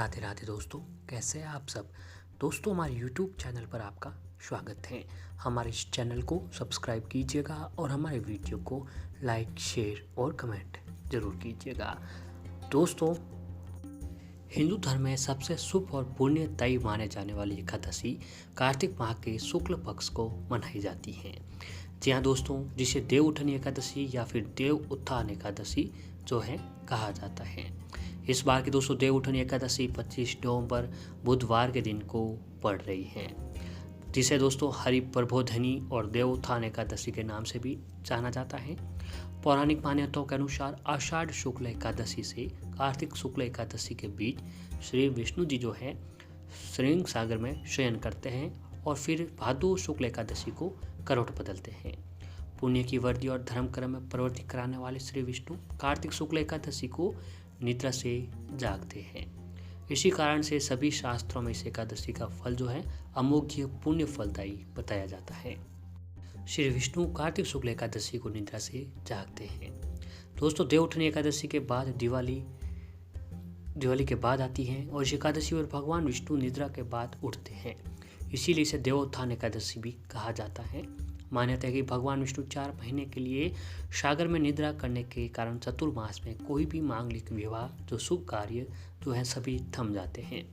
राधे राधे दोस्तों, कैसे हैं आप सब। दोस्तों, हमारे YouTube चैनल पर आपका स्वागत है। हमारे इस चैनल को सब्सक्राइब कीजिएगा और हमारे वीडियो को लाइक, शेयर और कमेंट जरूर कीजिएगा। दोस्तों, हिंदू धर्म में सबसे शुभ और पुण्यदायी माने जाने वाली एकादशी कार्तिक माह के शुक्ल पक्ष को मनाई जाती है। जी हाँ दोस्तों, जिसे देव उठनी एकादशी या फिर देव उत्थान एकादशी जो है कहा जाता है। इस बार की दोस्तों देव उठनी एकादशी 25 नवंबर बुधवार के दिन को पड़ रही है, जिसे दोस्तों हरि प्रबोधनी और देव उत्थान एकादशी के नाम से भी जाना जाता है। पौराणिक मान्यताओं के अनुसार आषाढ़ शुक्ल एकादशी से कार्तिक शुक्ल एकादशी के बीच श्री विष्णु जी जो है श्रृंग सागर में शयन करते हैं और फिर भादो शुक्ल एकादशी को करवट बदलते हैं। पुण्य की वृद्धि और धर्म कर्म में प्रवृत्ति कराने वाले श्री विष्णु कार्तिक शुक्ल एकादशी को निद्रा से जागते हैं। इसी कारण से सभी शास्त्रों में इस एकादशी का फल जो है अमोघ्य पुण्य फलदायी बताया जाता है। श्री विष्णु कार्तिक शुक्ल एकादशी को निद्रा से जागते हैं। दोस्तों, देव उठनी एकादशी के बाद दिवाली के बाद आती है और इस एकादशी पर भगवान विष्णु निद्रा के बाद उठते हैं, इसीलिए इसे देवोत्थान एकादशी भी कहा जाता है। मान्यता है कि भगवान विष्णु 4 महीने के लिए सागर में निद्रा करने के कारण चतुर्मास में कोई भी मांगलिक विवाह जो शुभ कार्य जो है सभी थम जाते हैं।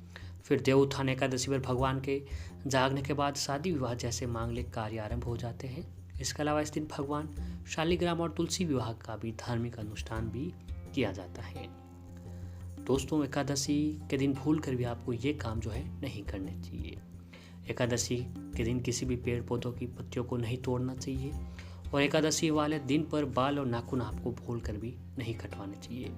फिर देवोत्थान एकादशी पर भगवान के जागने के बाद शादी विवाह जैसे मांगलिक कार्य आरंभ हो जाते हैं। इसके अलावा इस दिन भगवान शालिग्राम और तुलसी विवाह का भी धार्मिक अनुष्ठान भी किया जाता है। दोस्तों, एकादशी के दिन भूल कर भी आपको ये काम जो है नहीं करने चाहिए। एकादशी के दिन किसी भी पेड़ पौधों की पत्तियों को नहीं तोड़ना चाहिए और एकादशी वाले दिन पर बाल और नाखून आपको भूल कर भी नहीं कटवाने चाहिए।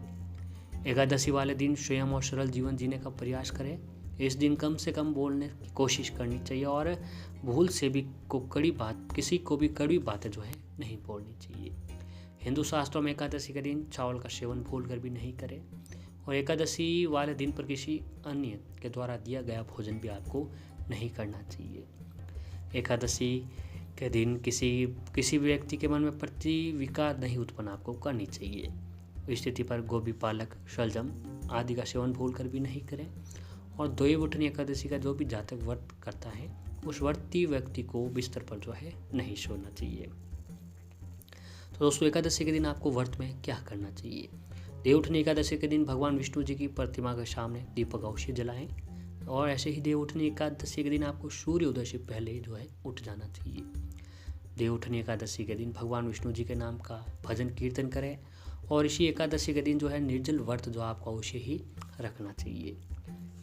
एकादशी वाले दिन स्वयं और सरल जीवन जीने का प्रयास करें। इस दिन कम से कम बोलने की कोशिश करनी चाहिए और भूल से भी किसी को भी कड़वी बातें जो है नहीं बोलनी चाहिए। हिंदू शास्त्रों में एकादशी के दिन चावल का सेवन भूल कर भी नहीं करें और एकादशी वाले दिन पर किसी अन्य के द्वारा दिया गया भोजन भी आपको नहीं करना चाहिए। एकादशी के दिन किसी व्यक्ति के मन में प्रतिविकार नहीं उत्पन्न आपको करनी चाहिए। इस स्थिति पर गोभी, पालक, शलजम आदि का सेवन भूल कर भी नहीं करें और देव उठनी एकादशी का जो भी जातक व्रत करता है उस व्रती व्यक्ति को बिस्तर पर जो है नहीं सोना चाहिए। तो दोस्तों, एकादशी के दिन आपको व्रत में क्या करना चाहिए। देव उठनी एकादशी के दिन भगवान विष्णु जी की प्रतिमा के सामने दीपक अवश्य जलाएं और ऐसे ही देव उठनी एकादशी के दिन आपको सूर्य उदय से पहले जो है उठ जाना चाहिए। देव उठनी एकादशी के दिन भगवान विष्णु जी के नाम का भजन कीर्तन करें और इसी एकादशी के दिन जो है निर्जल व्रत जो आपको अवश्य ही रखना चाहिए।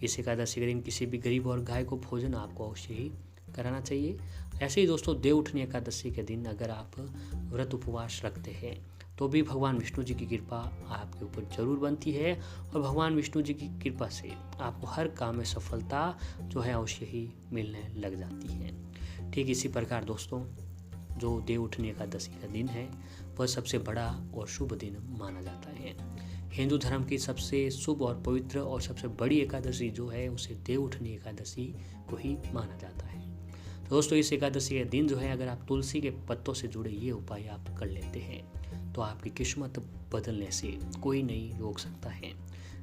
इस एकादशी के दिन किसी भी गरीब और गाय को भोजन आपको अवश्य ही कराना चाहिए। ऐसे ही दोस्तों, देव उठनी एकादशी के दिन अगर आप व्रत उपवास रखते हैं तो भी भगवान विष्णु जी की कृपा आपके ऊपर जरूर बनती है और भगवान विष्णु जी की कृपा से आपको हर काम में सफलता जो है अवश्य ही मिलने लग जाती है। ठीक इसी प्रकार दोस्तों, जो देव उठनी एकादशी का दिन है वह सबसे बड़ा और शुभ दिन माना जाता है। हिंदू धर्म की सबसे शुभ और पवित्र और सबसे बड़ी एकादशी जो है उसे देव उठनी एकादशी को ही माना जाता है। तो दोस्तों, इस एकादशी के दिन जो है अगर आप तुलसी के पत्तों से जुड़े ये उपाय आप कर लेते हैं तो आपकी किस्मत बदलने से कोई नहीं रोक सकता है।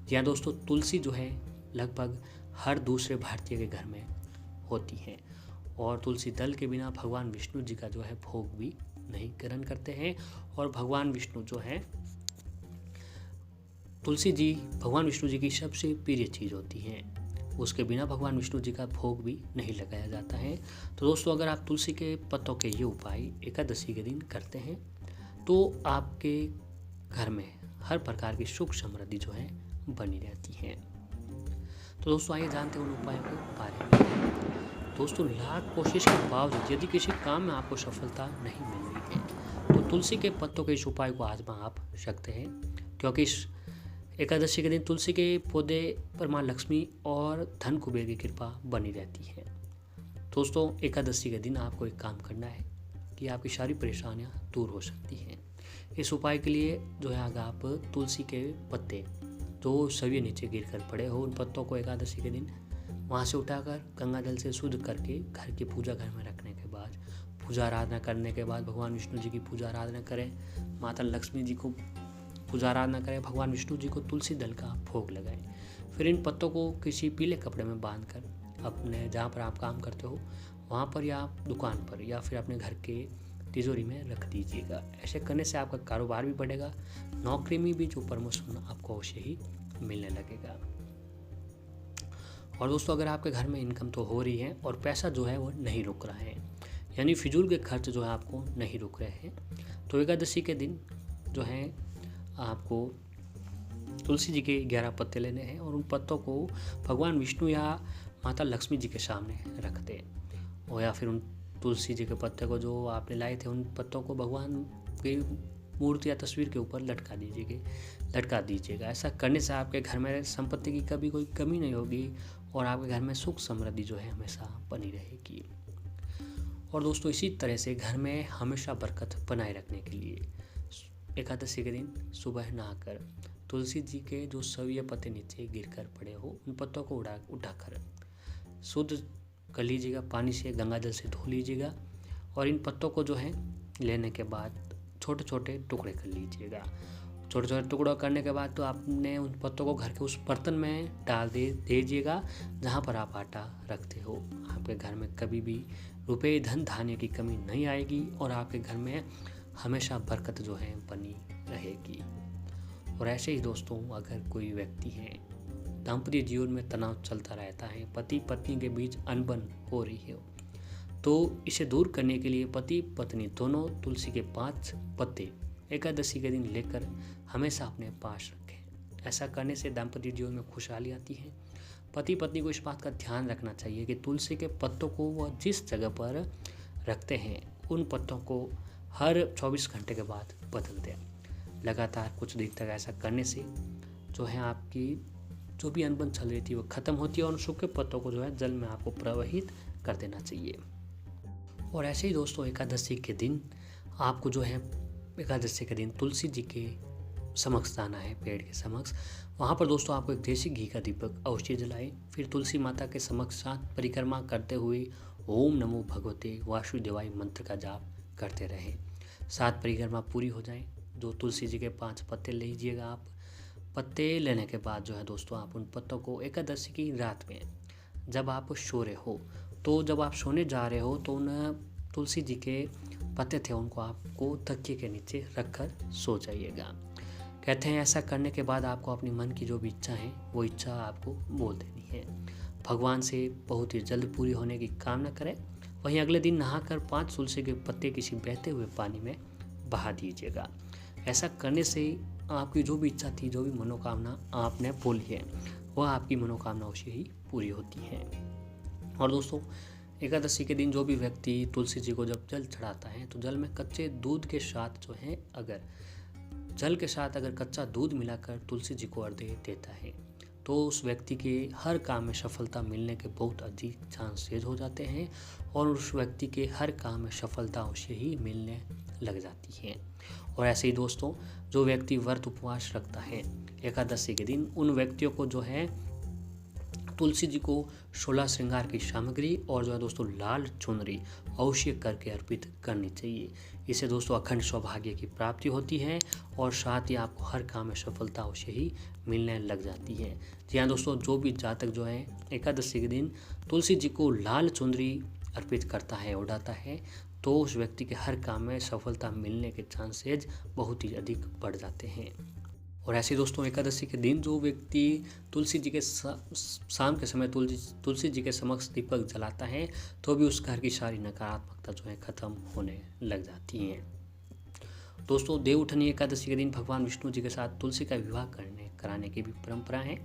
जी हाँ दोस्तों, तुलसी जो है लगभग हर दूसरे भारतीय के घर में होती है और तुलसी दल के बिना भगवान विष्णु जी का जो है भोग भी नहीं ग्रहण करते हैं और भगवान विष्णु जो है तुलसी जी भगवान विष्णु जी की सबसे प्रिय चीज़ होती है। उसके बिना भगवान विष्णु जी का भोग भी नहीं लगाया जाता है। तो दोस्तों, अगर आप तुलसी के पत्तों के ये उपाय एकादशी के दिन करते हैं तो आपके घर में हर प्रकार की सुख समृद्धि जो है बनी रहती है। तो दोस्तों, आइए जानते हैं उन उपायों के बारे में। दोस्तों, लाख कोशिश के बावजूद यदि किसी काम में आपको सफलता नहीं मिल रही है तो तुलसी के पत्तों के इस उपाय को आजमा आप सकते हैं, क्योंकि इस एकादशी के दिन तुलसी के पौधे पर माँ लक्ष्मी और धन कुबेर की कृपा बनी रहती है। दोस्तों, एकादशी के दिन आपको एक काम करना है कि आपकी सारी परेशानियां दूर हो सकती हैं। इस उपाय के लिए जो है अगर आप तुलसी के पत्ते जो सभी नीचे गिर कर पड़े हो उन पत्तों को एकादशी के दिन वहाँ से उठाकर गंगा जल से शुद्ध करके घर की पूजा घर में रखने के बाद पूजा आराधना करने के बाद भगवान विष्णु जी की पूजा आराधना करें, माता लक्ष्मी जी को पूजा आराधना करें, भगवान विष्णु जी को तुलसी दल का भोग लगाएं। फिर इन पत्तों को किसी पीले कपड़े में बांध कर अपने जहाँ पर आप काम करते हो वहाँ पर या दुकान पर या फिर अपने घर के तिजोरी में रख दीजिएगा। ऐसे करने से आपका कारोबार भी बढ़ेगा, नौकरी में भी जो प्रमोशन आपको अवश्य ही मिलने लगेगा। और दोस्तों अगर आपके घर में इनकम तो हो रही है और पैसा जो है वो नहीं रुक रहा है, यानी फिजूल के खर्च जो है आपको नहीं रुक रहे हैं, तो एकादशी के दिन जो है आपको तुलसी जी के 11 पत्ते लेने हैं और उन पत्तों को भगवान विष्णु या माता लक्ष्मी जी के सामने रख दें। और या फिर उन तुलसी जी के पत्ते को जो आपने लाए थे उन पत्तों को भगवान की मूर्ति या तस्वीर के ऊपर लटका दीजिएगा। ऐसा करने से आपके घर में संपत्ति की कभी कोई कमी नहीं होगी और आपके घर में सुख समृद्धि जो है हमेशा बनी रहेगी। और दोस्तों इसी तरह से घर में हमेशा बरकत बनाए रखने के लिए एकादशी के दिन सुबह नहाकर तुलसी जी के जो सविये पत्ते नीचे गिरकर पड़े हो उन पत्तों को उठाकर शुद्ध कर लीजिएगा, पानी से गंगा जल से धो लीजिएगा और इन पत्तों को जो है लेने के बाद छोटे छोटे टुकड़े कर लीजिएगा। छोटे छोटे टुकड़ों करने के बाद तो आपने उन पत्तों को घर के उस बर्तन में डाल दीजिएगा जहाँ पर आप आटा रखते हो। आपके घर में कभी भी रुपये धन धान्य की कमी नहीं आएगी और आपके घर में हमेशा बरकत जो है बनी रहेगी। और ऐसे ही दोस्तों अगर कोई व्यक्ति है दाम्पत्य जीवन में तनाव चलता रहता है, पति पत्नी के बीच अनबन हो रही है, तो इसे दूर करने के लिए पति पत्नी दोनों तुलसी के 5 पत्ते एकादशी के दिन लेकर हमेशा अपने पास रखें। ऐसा करने से दाम्पत्य जीवन में खुशहाली आती है। पति पत्नी को इस बात का ध्यान रखना चाहिए कि तुलसी के पत्तों को वह जिस जगह पर रखते हैं उन पत्तों को हर 24 घंटे के बाद बदल दें। लगातार कुछ दिन तक ऐसा करने से जो है आपकी जो भी अनबन चल रही थी वो ख़त्म होती है और सूखे पत्तों को जो है जल में आपको प्रवाहित कर देना चाहिए। और ऐसे ही दोस्तों एकादशी के दिन आपको जो है एकादशी के दिन तुलसी जी के समक्ष जाना है, पेड़ के समक्ष। वहाँ पर दोस्तों आपको एक देसी घी का दीपक अवश्य जलाएं। फिर तुलसी माता के समक्ष 7 परिक्रमा करते हुए ओम नमो भगवते वासुदेवाय मंत्र का जाप करते रहें। 7 परिक्रमा पूरी हो जाए, जो तुलसी जी के 5 पत्ते ले लीजिएगा आप। पत्ते लेने के बाद जो है दोस्तों आप उन पत्तों को एकादशी की रात में जब आप सो रहे हो, तो जब आप सोने जा रहे हो तो उन तुलसी जी के पत्ते थे उनको आपको तकिए के नीचे रखकर सो जाइएगा। कहते हैं ऐसा करने के बाद आपको अपनी मन की जो भी इच्छा है वो इच्छा आपको बोल देनी है। भगवान से बहुत ही जल्द पूरी होने की कामना करें। वहीं अगले दिन नहाकर 5 तुलसी के पत्ते किसी बहते हुए पानी में बहा दीजिएगा। ऐसा करने से आपकी जो भी इच्छा थी, जो भी मनोकामना आपने बोली है, वह आपकी मनोकामना अवश्य ही पूरी होती है। और दोस्तों एकादशी के दिन जो भी व्यक्ति तुलसी जी को जब जल चढ़ाता है तो जल में कच्चे दूध के साथ जो है अगर कच्चा दूध मिलाकर तुलसी जी को अर्घ्य देता है तो उस व्यक्ति के हर काम में सफलता मिलने के बहुत अधिक चांसेज हो जाते हैं और उस व्यक्ति के हर काम में सफलता अवश्य ही मिलने लग जाती है। और ऐसे ही दोस्तों जो व्यक्ति व्रत उपवास रखता है एकादशी के दिन, उन व्यक्तियों को जो है तुलसी जी को 16 श्रृंगार की सामग्री और जो है दोस्तों लाल चुनरी अवश्य करके अर्पित करनी चाहिए। इससे दोस्तों अखंड सौभाग्य की प्राप्ति होती है और साथ ही आपको हर काम में सफलता अवश्य ही मिलने लग जाती है। जी हाँ दोस्तों, जो भी जातक जो है एकादशी के दिन तुलसी जी को लाल चुनरी अर्पित करता है, उड़ाता है, तो उस व्यक्ति के हर काम में सफलता मिलने के चांसेज बहुत ही अधिक बढ़ जाते हैं। और ऐसे दोस्तों एकादशी के दिन जो व्यक्ति तुलसी जी के शाम के समय तुलसी जी के समक्ष दीपक जलाता है तो भी उस घर की सारी नकारात्मकता जो है ख़त्म होने लग जाती है। दोस्तों देवउठनी एकादशी के दिन भगवान विष्णु जी के साथ तुलसी का विवाह कराने की भी परंपरा है।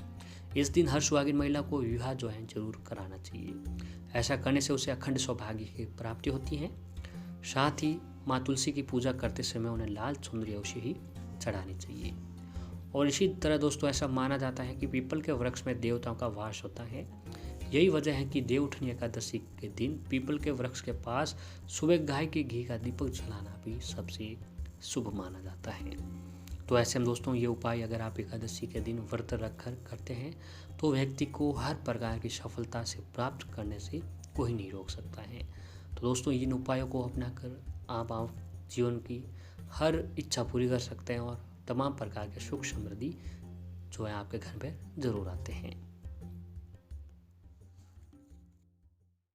इस दिन हर सुहागिन महिला को विवाह जो है जरूर कराना चाहिए। ऐसा करने से उसे अखंड सौभाग्य की प्राप्ति होती है। साथ ही माँ तुलसी की पूजा करते समय उन्हें लाल चुनरी अवश्य ही चढ़ानी चाहिए। और इसी तरह दोस्तों ऐसा माना जाता है कि पीपल के वृक्ष में देवताओं का वास होता है। यही वजह है कि देवउठनी एकादशी के दिन पीपल के वृक्ष के पास सुबह गाय के घी का दीपक जलाना भी सबसे शुभ माना जाता है। तो ऐसे में दोस्तों ये उपाय अगर आप एकादशी के दिन व्रत रखकर करते हैं तो व्यक्ति को हर प्रकार की सफलता से प्राप्त करने से कोई नहीं रोक सकता है। तो दोस्तों इन उपायों को अपनाकर आप जीवन की हर इच्छा पूरी कर सकते हैं और तमाम प्रकार के सुख समृद्धि जो है आपके घर पे ज़रूर आते हैं।